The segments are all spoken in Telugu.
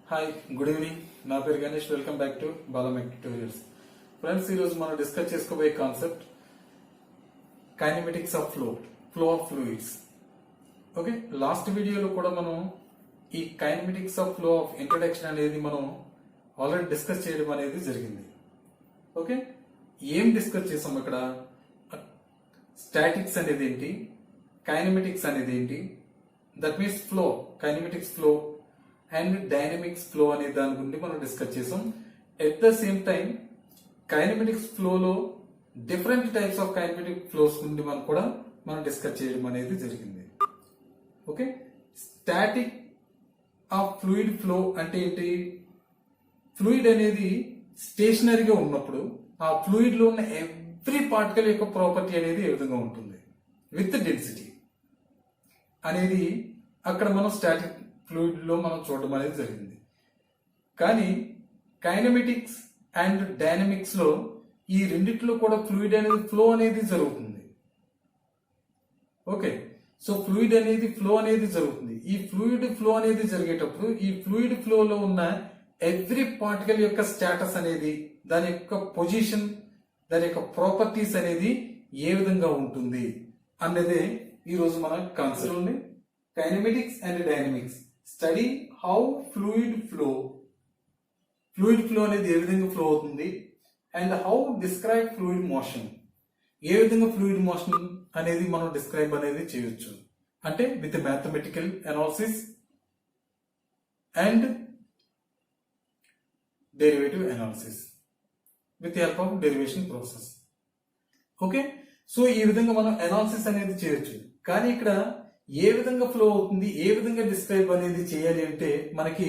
Hi good evening. నా పేరు గణేష్. వెల్కమ్ బ్యాక్ టు బాలమెక్ ట్యూటోరియల్స్. ఫ్రెండ్స్, ఈరోజు మనం డిస్కస్ చేసుకోబోయే concept kinematics of flow of fluids. Okay, last వీడియోలో కూడా మనం ఈ kinematics of flow of introduction అనేది మనం ఆల్రెడీ డిస్కస్ చేయడం అనేది జరిగింది. ఓకే, ఏం డిస్కస్ చేసాం ఇక్కడ? స్టాటిక్స్ అనేది ఏంటి, కైనమెటిక్స్ అనేది ఏంటి, that means flow, kinematics flow and dynamics flow అనే దాని గురించి మనం డిస్కస్ చేసాం. At the same time kinematics ఫ్లోలో different types of kinematic flows గురించి మనం డిస్కస్ చేయడం అనేది జరిగింది. Okay, static of fluid flow అంటే ఏంటి? ఫ్లూయిడ్ అనేది స్టేషనరీగా ఉన్నప్పుడు ఆ ఫ్లూయిడ్ లో ఉన్న ఎవ్రీ పార్టికల్ యొక్క ప్రాపర్టీ అనేది ఏ విధంగా ఉంటుంది విత్ డెన్సిటీ అనేది అక్కడ మనం స్టాటిక్ ఫ్లూయిడ్ లో మనం చూడడం అనేది జరిగింది. కానీ కైనమెటిక్స్ అండ్ డైనమిక్స్ లో ఈ రెండిట్లో కూడా ఫ్లూయిడ్ అనేది ఫ్లో అనేది జరుగుతుంది. ఓకే, సో ఫ్లూయిడ్ అనేది ఫ్లో అనేది జరుగుతుంది. ఈ ఫ్లూయిడ్ ఫ్లో అనేది జరిగేటప్పుడు ఈ ఫ్లూయిడ్ ఫ్లో లో ఉన్న ఎవ్రీ పార్టికల్ యొక్క స్టేటస్ అనేది, దాని యొక్క పొజిషన్, దాని యొక్క ప్రాపర్టీస్ అనేది ఏ విధంగా ఉంటుంది అన్నదే ఈ రోజు మన కాన్సెప్ట్ ఉంది. Kinematics and dynamics study how fluid flow అనేది ఏ విధంగా ఫ్లో అవుతుంది and how describe fluid motion, ఏ విధంగా ఫ్లూయిడ్ మోషన్ అనేది మనం డిస్క్రైబ్ అనేది చేయొచ్చు అంటే with mathematical analysis and derivative analysis with help of derivation process. Okay, so ఈ విధంగా మనం అనాలిసిస్ అనేది చేయొచ్చు. కానీ ఇక్కడ ఏ విధంగా ఫ్లో అవుతుంది, ఏ విధంగా డిస్క్రైబ్ అనేది చేయాలి అంటే మనకి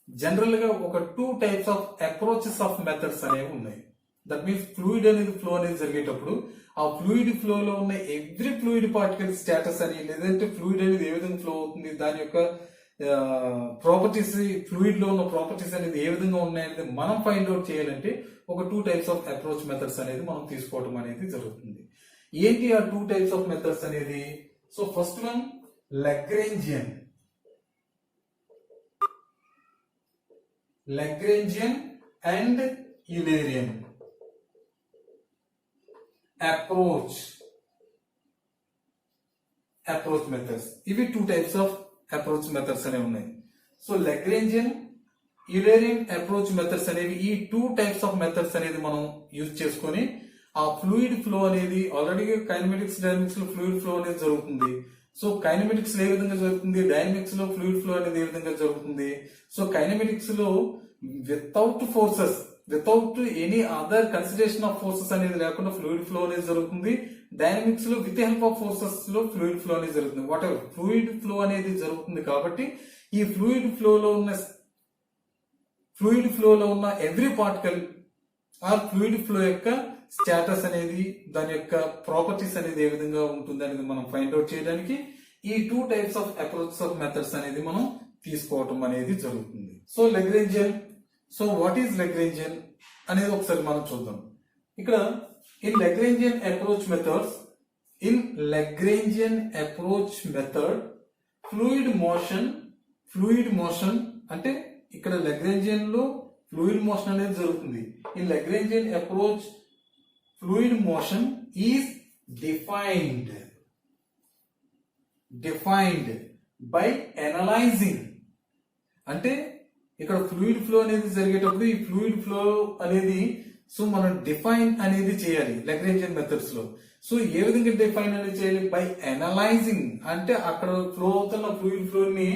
జనరల్ గా ఒక 2 types of approaches of methods అనేవి ఉన్నాయి. దట్ మీన్స్ ఫ్లూయిడ్ అనేది ఫ్లో అనేది జరిగేటప్పుడు ఆ ఫ్లూయిడ్ ఫ్లో లో ఉన్న ఎవ్రీ ఫ్లూయిడ్ పార్టికల్ స్టేటస్ అని, లేదంటే ఫ్లూయిడ్ అనేది ఏ విధంగా ఫ్లో అవుతుంది, దాని యొక్క ప్రాపర్టీస్, ఫ్లూయిడ్ లో ఉన్న ప్రాపర్టీస్ అనేది ఏ విధంగా ఉన్నాయనేది మనం ఫైండ్ అవుట్ చేయాలంటే ఒక 2 టైప్స్ ఆఫ్ అప్రోచ్ మెథడ్స్ అనేది మనం తీసుకోవడం అనేది జరుగుతుంది. ఏంటి ఆ 2 టైప్స్ ఆఫ్ మెథడ్స్ అనేది? So first one Lagrangian and Eulerian approach methods. ఇవి 2 టైప్స్ ఆఫ్ అప్రోచ్ మెథడ్స్ అనేవి ఉన్నాయి. So Lagrangian, Eulerian approach methods అనేవి, ఈ 2 టైప్స్ ఆఫ్ మెథడ్స్ అనేది మనం యూజ్ చేసుకొని ఆ ఫ్లూయిడ్ ఫ్లో అనేది, ఆల్రెడీ కైనమెటిక్స్ డైనమిక్స్ లో ఫ్లూయిడ్ ఫ్లో అనేది జరుగుతుంది. సో కైనమెటిక్స్ లో ఏ విధంగా జరుగుతుంది, డైనమిక్స్ లో ఫ్లూయిడ్ ఫ్లో అనేది ఏ విధంగా జరుగుతుంది. సో కైనమెటిక్స్ లో without forces, without any other consideration of forces అనేది లేకుండా ఫ్లూయిడ్ ఫ్లో అనేది జరుగుతుంది. డైనమిక్స్ లో విత్ హెల్ప్ ఆఫ్ ఫోర్సెస్ లో ఫ్లూయిడ్ ఫ్లో అనేది జరుగుతుంది. వాట్ ఎవర్ ఫ్లూయిడ్ ఫ్లో అనేది జరుగుతుంది కాబట్టి ఈ ఫ్లూయిడ్ ఫ్లో లో ఉన్న ఎవ్రీ పార్టికల్ ఆ ఫ్లూయిడ్ ఫ్లో యొక్క స్టేటస్ అనేది, దాని యొక్క ప్రాపర్టీస్ అనేది ఏ విధంగా ఉంటుంది అనేది మనం ఫైండ్ అవుట్ చేయడానికి ఈ 2 types of approach of methods అనేది మనం తీసుకోవటం అనేది జరుగుతుంది. So Lagrangian, so what is Lagrangian అనేది ఒకసారి మనం చూద్దాం. ఇక్కడ in Lagrangian approach method fluid motion అంటే ఇక్కడ Lagrangian లో ఫ్లూయిడ్ మోషన్ అనేది జరుగుతుంది. In Lagrangian approach fluid motion is defined by analyzing. అంటే ఇక్కడ ఫ్లూయిడ్ ఫ్లో అనేది జరిగేటప్పుడు ఈ ఫ్లూయిడ్ ఫ్లో అనేది సో మనం డిఫైన్ అనేది చేయాలి Lagrangian మెథడ్స్ లో. సో ఏ విధంగా డిఫైన్ అనేది చేయాలి? By analysing. అంటే అక్కడ ఫ్లో అవుతున్న ఫ్లూయిడ్ ఫ్లో ని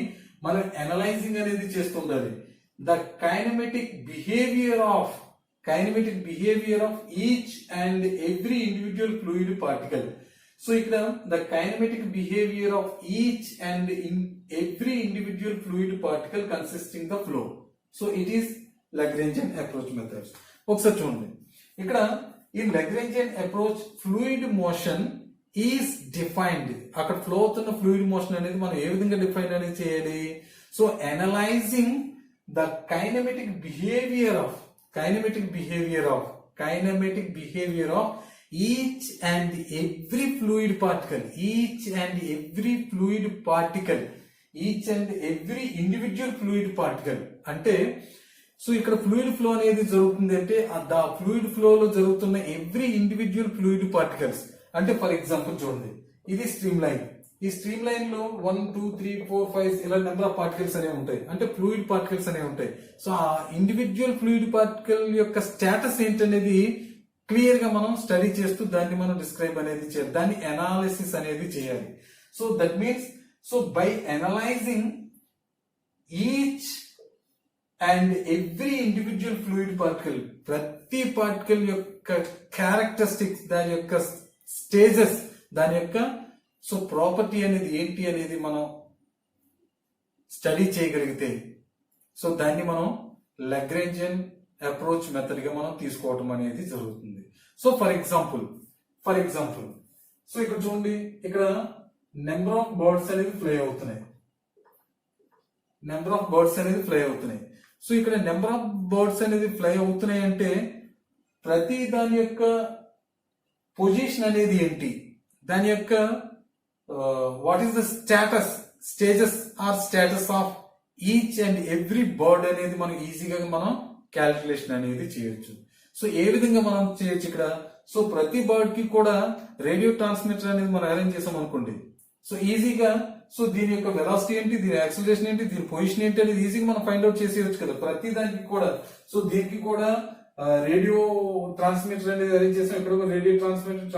మనం అనలైజింగ్ అనేది చేస్తుండాలి. The kinematic behaviour of each and every individual fluid particle. So ఇక్కడ the kinetic behavior of each and every individual fluid particle consisting the flow. So it is Lagrangian approach methods. ఒకసారి చూడండి, ఇక్కడ in Lagrangian approach fluid motion is defined. అక్కడ ఫ్లో అవుతున్న ఫ్లూయిడ్ మోషన్ అనేది మనం ఏ విధంగా డిఫైన్ అనేది చేయాలి? So analysing the kinematic behaviour of each and every fluid particle each and every individual fluid particle. అంటే సో ఇక్కడ ఫ్లూయిడ్ ఫ్లో అనేది జరుగుతుంది అంటే ఆ ఫ్లూయిడ్ ఫ్లో లో జరుగుతున్న ఎవ్రీ ఇండివిజువల్ ఫ్లూయిడ్ పార్టికల్స్. అంటే ఫర్ ఎగ్జాంపుల్ చూడండి, ఇది స్ట్రీమ్ లైన్. ఈ స్ట్రీమ్ లైన్ లో 1 2 3 4 5 ఇలా నెంబర్ ఆఫ్ పార్టికల్స్ అనేవి ఉంటాయి, అంటే ఫ్లూయిడ్ పార్టికల్స్ అనేవి ఉంటాయి. సో ఆ ఇండివిజువల్ ఫ్లూయిడ్ పార్టికల్ యొక్క స్టేటస్ ఏంటనేది క్లియర్ గా మనం స్టడీ చేస్తూ దాన్ని మనం డిస్క్రైబ్ అనేది చేయాలి, దాన్ని అనాలిసిస్ అనేది చేయాలి. So that means so by analysing each and every individual fluid particle, ప్రతి పార్టికల్ యొక్క క్యారెక్టరిస్టిక్స్, దాని యొక్క స్టేజెస్, దాని యొక్క సో ప్రాపర్టీ అనేది ఏంటి అనేది మనం స్టడీ చేయగలిగితే సో దాన్ని మనం లాగ్రాంజియన్ అప్రోచ్ మెథడ్ గా మనం తీసుకోవటం అనేది జరుగుతుంది. సో ఫర్ ఎగ్జాంపుల్ సో ఇక్కడ చూడండి, ఇక్కడ నెంబర్ ఆఫ్ బర్డ్స్ అనేది ఫ్లై అవుతున్నాయి. సో ఇక్కడ నెంబర్ ఆఫ్ బర్డ్స్ అనేది ఫ్లై అవుతున్నాయి అంటే ప్రతి దాని యొక్క పొజిషన్ అనేది ఏంటి, దాని యొక్క what is the status of each and every bird అనేది మనం ఈజీగా మనం క్యాలిక్యులేషన్ అనేది చేయొచ్చు. సో ఏ విధంగా మనం చేయొచ్చు ఇక్కడ, సో ప్రతి బర్డ్ కి కూడా రేడియో ట్రాన్స్మిటర్ అనేది మనం అరేంజ్ చేసాం అనుకోండి. సో ఈజీగా సో దీని యొక్క వెలాసిటీ ఏంటి, దీని యాక్సిలరేషన్ ఏంటి, దీని పొజిషన్ ఏంటి అనేది ఈజీగా మనం ఫైండ్ అవుట్ చేసేయచ్చు కదా ప్రతి దానికి కూడా. సో దీనికి కూడా రేడియో ట్రాన్స్మిటర్ అనేది అరేంజ్ చేసాం. ఇక్కడ రేడియో ట్రాన్స్మిటర్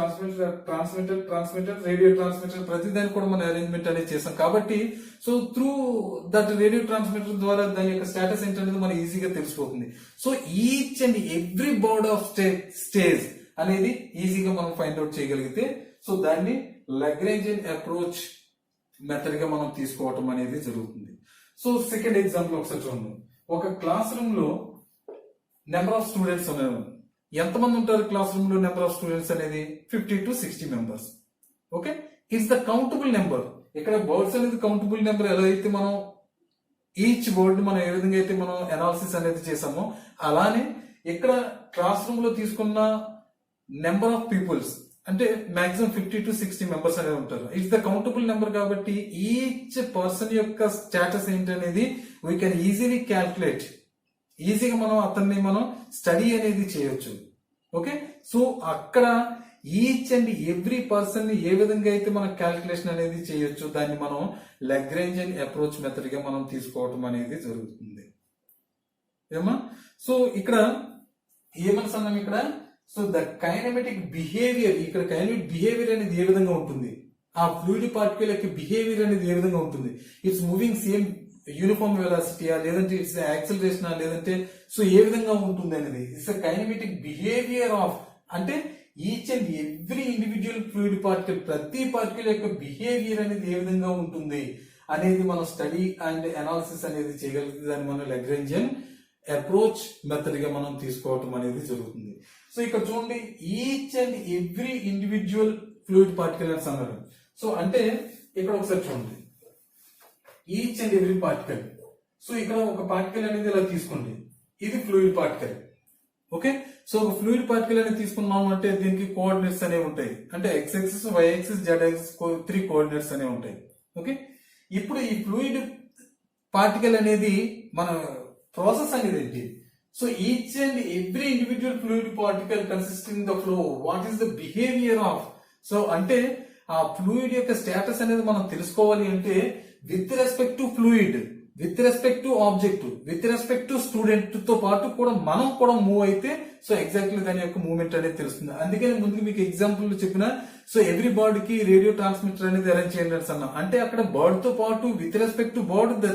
రేడియో ట్రాన్స్మిటర్ ప్రతి దానికి కూడా మనం అరేంజ్మెంట్ అనేది చేసాం. కాబట్టి so through that radio transmitter ద్వారా దాని యొక్క స్టేటస్ ఏంటనేది మనకి ఈజీగా తెలిసిపోతుంది. So each and every bird of stage అనేది ఈజీగా మనం ఫైండ్ అవుట్ చేయగలిగితే సో దాన్ని లాగ్రాంజియన్ అప్రోచ్ మెథడ్ గా మనం తీసుకోవటం అనేది జరుగుతుంది. సో సెకండ్ ఎగ్జాంపుల్ ఒకసారి చూడండి. ఒక క్లాస్ రూమ్ లో నెంబర్ ఆఫ్ స్టూడెంట్స్ ఉన్నారు. ఎంతమంది ఉంటారు క్లాస్ రూమ్ లో? నెంబర్ ఆఫ్ స్టూడెంట్స్ అనేది 50 to 60 members. Okay, it's the countable number. ఇక్కడ బర్డ్స్ అనేది కౌంటబుల్ నెంబర్. ఎలా అయితే మనం ఈచ్ బర్డ్ మనం ఏ విధంగా అయితే మనం అనాలిసిస్ అనేది చేసామో అలానే ఇక్కడ క్లాస్ రూమ్ లో తీసుకున్న నెంబర్ ఆఫ్ పీపుల్స్ అంటే మాక్సిమం 50 to 60 మెంబర్స్ అనేది ఉంటారు. ఇట్స్ ద కౌంటబుల్ నెంబర్ కాబట్టి ఈచ్ పర్సన్ యొక్క స్టేటస్ ఏంటనేది వీ కెన్ ఈజీలీ క్యాల్కులేట్. ఈజీగా మనం అతన్ని మనం స్టడీ అనేది చేయొచ్చు. ఓకే, సో అక్కడ ఈచ్ అండ్ ఎవ్రీ పర్సన్ ని ఏ విధంగా అయితే మనం క్యాల్కులేషన్ అనేది చేయొచ్చు దాన్ని మనం లాగ్రాంజియన్ అప్రోచ్ మెథడ్ గా మనం తీసుకోవటం అనేది జరుగుతుంది. ఏమా? సో ఇక్కడ ఏమనుకున్నాం ఇక్కడ, సో ద కైనమెటిక్ బిహేవియర్, ఇక్కడ కైనమెటిక్ బిహేవియర్ అనేది ఏ విధంగా ఉంటుంది, ఆ ఫ్లూయిడ్ పార్టికల్ యొక్క బిహేవియర్ అనేది ఏ విధంగా ఉంటుంది, ఇట్స్ మూవింగ్ సేమ్ యూనిఫామ్ వెలాసిటీయా, లేదంటే ఇట్స్ యాక్సిలరేషన్, లేదంటే సో ఏ విధంగా ఉంటుంది అనేది ఇట్స్ కైనమెటిక్ బిహేవియర్ ఆఫ్, అంటే each and every individual fluid particle, ప్రతి పార్టికల్ యొక్క బిహేవియర్ అనేది ఏ విధంగా ఉంటుంది అనేది మనం స్టడీ అండ్ అనాలిసిస్ అనేది చేయగలిగితే దాన్ని మనం లాగ్రాంజియన్ అప్రోచ్ మెథడ్ గా మనం తీసుకోవటం అనేది జరుగుతుంది. సో ఇక్కడ చూడండి, each and every individual fluid particle అని అన్నారు. సో అంటే ఇక్కడ ఒకసారి చూడండి, each and every particle. So ఇక్కడ ఒక పార్టికల్ అనేది ఇలా తీసుకోండి, ఇది ఫ్లూయిడ్ పార్టికల్. ఓకే, సో ఒక ఫ్లూయిడ్ పార్టికల్ అనేది తీసుకున్నాం అంటే దీనికి కోఆర్డినేట్స్ అనేవి ఉంటాయి, అంటే X axis, Y axis, Z axis 3 coordinates అనేవి ఉంటాయి. ఓకే, ఇప్పుడు ఈ ఫ్లూయిడ్ పార్టికల్ అనేది మన ప్రాసెస్ అనేది ఏంటి? So each and every individual fluid particle consisting the flow, what is the behaviour of. So అంటే ఆ ఫ్లూయిడ్ యొక్క స్టేటస్ అనేది మనం తెలుసుకోవాలి అంటే with respect to fluid, with respect to object, with respect to student తో పాటు కూడా మనం కూడా మూవ్ అయితే సో ఎగ్జాక్ట్లీ దాని యొక్క మూవ్మెంట్ అనేది తెలుస్తుంది. అందుకని ముందు మీకు ఎగ్జాంపుల్ చెప్పిన, సో ఎవ్రీ బర్డ్ కి రేడియో ట్రాన్స్మిటర్ అనేది అరేంజ్ చేయండి అన్నాం. అంటే అక్కడ బర్డ్ తో పాటు with respect to bird the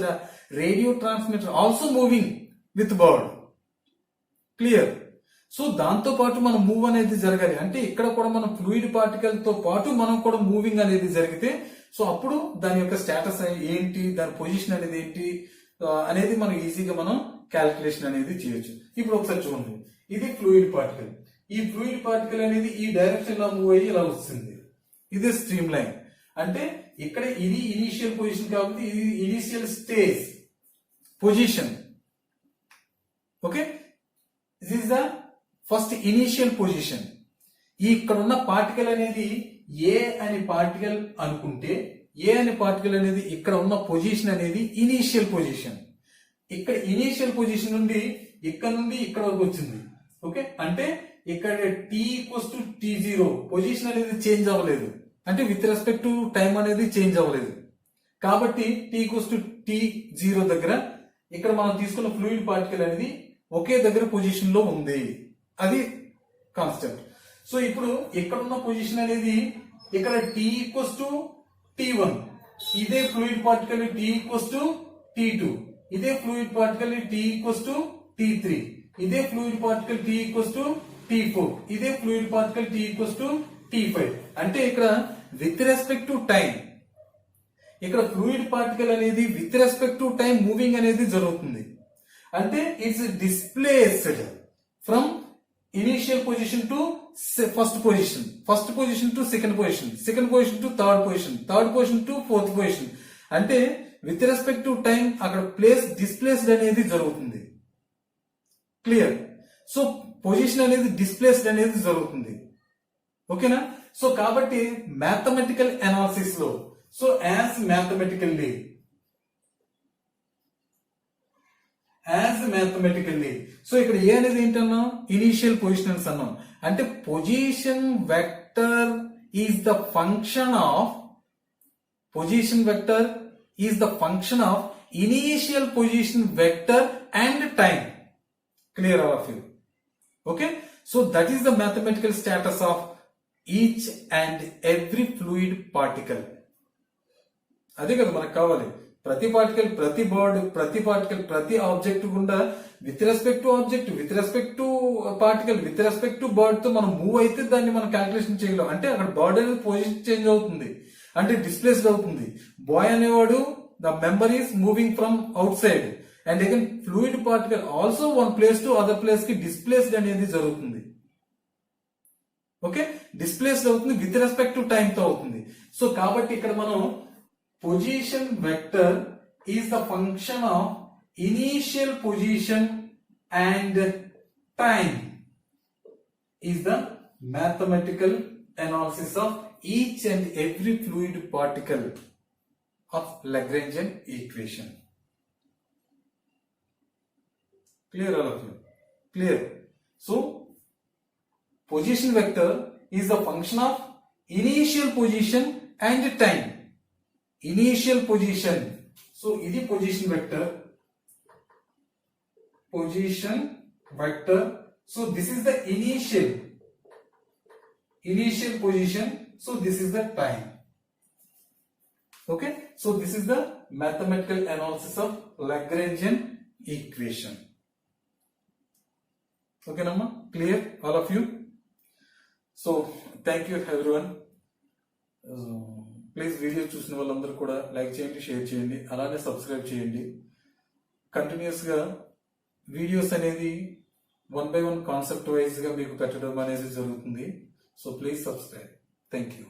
radio transmitter also moving with bird. Clear? So దాంతో పాటు మనం మూవ్ అనేది జరగాలి. అంటే ఇక్కడ కూడా మనం ఫ్లూయిడ్ పార్టికల్ తో పాటు మనం కూడా మూవింగ్ అనేది జరిగితే సో అప్పుడు దాని యొక్క స్టేటస్ ఏంటి, దాని పొజిషన్ అనేది ఏంటి అనేది మనం ఈజీగా మనం క్యాల్కులేషన్ అనేది చేయొచ్చు. ఇప్పుడు ఒకసారి చూడండి, ఇది ఫ్లూయిడ్ పార్టికల్. ఈ ఫ్లూయిడ్ పార్టికల్ అనేది ఈ డైరెక్షన్ లో మూవ్ అయ్యి ఇలా వస్తుంది. ఇది స్ట్రీమ్ లైన్. అంటే ఇక్కడ ఇది ఇనీషియల్ పొజిషన్ కాబట్టి ఇది initial stage position. Okay, this is the first initial position. ఈ ఇక్కడ ఉన్న పార్టికల్ అనేది ఏ అని పార్టికల్ అనుకుంటే, ఏ అనే పార్టికల్ అనేది ఇక్కడ ఉన్న పొజిషన్ అనేది ఇనీషియల్ పొజిషన్. ఇక్కడ ఇనీషియల్ పొజిషన్ నుండి ఇక్కడ వరకు వచ్చింది. ఓకే, అంటే ఇక్కడ t equals to t0 position అనేది చేంజ్ అవ్వలేదు, అంటే విత్ రెస్పెక్ట్ టు టైం అనేది చేంజ్ అవ్వలేదు. కాబట్టి t ఈక్వల్స్ టు t0 దగ్గర ఇక్కడ మనం తీసుకున్న ఫ్లూయిడ్ పార్టికల్ అనేది ఒకే దగ్గర పొజిషన్ లో ఉంది, అది కాన్స్టెంట్. సో ఇప్పుడు ఇక్కడ ఉన్న పొజిషన్ అనేది ఇక్కడ t ఈక్వల్స్ టు t1, ఇదే fluid particle t equals to t2, ఇదే fluid particle t equals to t3, ఇదే fluid particle t equals to t4, ఇదే fluid particle t equals to t5. అంటే ఇక్కడ విత్ రెస్పెక్ట్ టు టైం, ఇక్కడ ఫ్లూయిడ్ పార్టికల్ అనేది with respect to time moving అనేది జరుగుతుంది. అంటే it's displaced from initial position to first position to second position to third position to fourth position. అంటే విత్ రెస్పెక్ట్ టు టైం అక్కడ డిస్ప్లేస్డ్ అనేది జరుగుతుంది. క్లియర్? సో పొజిషన్ అనేది డిస్ప్లేస్డ్ అనేది జరుగుతుంది. ఓకేనా? సో కాబట్టి మ్యాథమెటికల్ అనాలిసిస్ లో యాజ్ మ్యాథమెటికల్లీ సో ఇక్కడ ఏ అనేది ఏంటన్నాం? ఇనీషియల్ పొజిషన్స్ అన్నాం. అంటే position vector is the function of initial position vector and time. Clear all of you? Okay, so that is the mathematical status of each and every fluid particle. అదే కదా మనకు కావాలి. ప్రతి పార్టికల్, ప్రతి బర్డ్, ప్రతి పార్టికల్, ప్రతి ఆబ్జెక్ట్ గుండా with respect to object, with respect to particle, with respect to bird తో మనం మూవ్ అయితే దాన్ని మనం క్యాల్కులేషన్ చేయలేం. అంటే అక్కడ బర్డ్ అనేది పొజిషన్ చేంజ్ అవుతుంది, అంటే డిస్ప్లేస్డ్ అవుతుంది. బాయ్ అనేవాడు the member is moving from out side, and again fluid particle also one place to other place కి డిస్ప్లేస్డ్ అనేది జరుగుతుంది. ఓకే, డిస్ప్లేస్డ్ అవుతుంది, విత్ రెస్పెక్ట్ టు టైం తో అవుతుంది. సో కాబట్టి ఇక్కడ మనం position vector is the function of initial position and time is the mathematical analysis of each and every fluid particle of Lagrangian equation. Clear all of you? Clear? So position vector is the function of initial position and time. Initial position. So ఇది position vector. So this is the initial position. So this is the time. Okay. So this is the mathematical analysis of Lagrangian equation. Okay, Namma? Clear all of you? So thank you everyone. Please video చూసిన వాళ్ళందరూ కూడా లైక్ చేయండి, షేర్ చేయండి, అలానే సబ్స్క్రైబ్ చేయండి. కంటిన్యూస్ గా వీడియోస్ అనేది 1 by 1 కాన్సెప్ట్ వైజ్ గా మీకు పెట్టడం అనేది జరుగుతుంది. So please subscribe. Thank you.